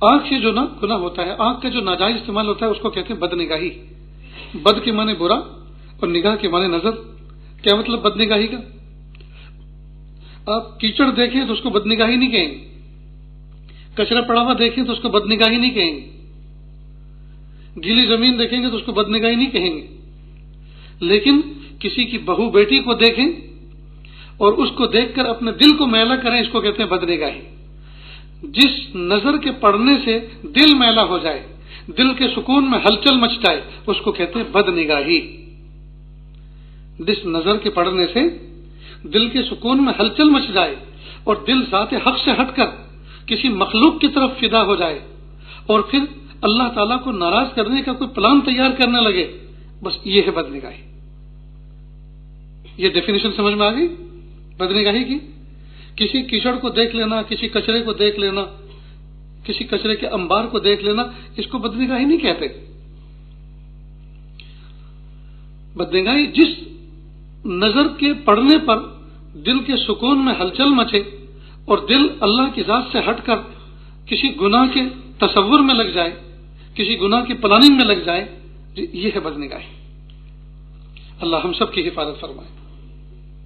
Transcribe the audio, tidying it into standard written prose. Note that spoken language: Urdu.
آنکھ سے جو گناہ ہوتا ہے، آنکھ کا جو ناجائز استعمال ہوتا ہے اس کو کہتے ہیں بد نگاہی۔ بد کے معنی برا اور نگاہ کے معنی نظر۔ کیا مطلب بد نگاہی کا؟ آپ کیچڑ دیکھیں تو اس کو بد نگاہی نہیں کہیں گے، کچرا پڑا ہوا دیکھیں تو اس کو بد نگاہی نہیں کہیں گے، گیلی زمین دیکھیں گے تو اس کو بد نگاہی نہیں کہیں گے، لیکن کسی کی بہو بیٹی کو دیکھیں اور اس کو دیکھ کر اپنے دل کو میلا کریں، اس کو کہتے ہیں بد نگاہی۔ جس نظر کے پڑنے سے دل میلا ہو جائے، دل کے سکون میں ہلچل مچ جائے، اس کو کہتے ہیں بد نگاہی۔ جس نظر کے پڑنے سے دل کے سکون میں ہلچل مچ جائے اور دل ذات حق سے ہٹ کر کسی مخلوق کی طرف فدا ہو جائے اور پھر اللہ تعالیٰ کو ناراض کرنے کا کوئی پلان تیار کرنے لگے، بس یہ ہے بد نگاہی۔ یہ ڈیفینیشن سمجھ میں آ گئی بد نگاہی کی؟ کسی کیچڑ کو دیکھ لینا، کسی کچرے کو دیکھ لینا، کسی کچرے کے انبار کو دیکھ لینا، اس کو بد نگاہی نہیں کہتے۔ بد نگاہی جس نظر کے پڑنے پر دل کے سکون میں ہلچل مچے اور دل اللہ کی ذات سے ہٹ کر کسی گناہ کے تصور میں لگ جائے، کسی گناہ کی پلاننگ میں لگ جائے، یہ ہے بد نگاہی۔ اللہ ہم سب کی حفاظت فرمائے۔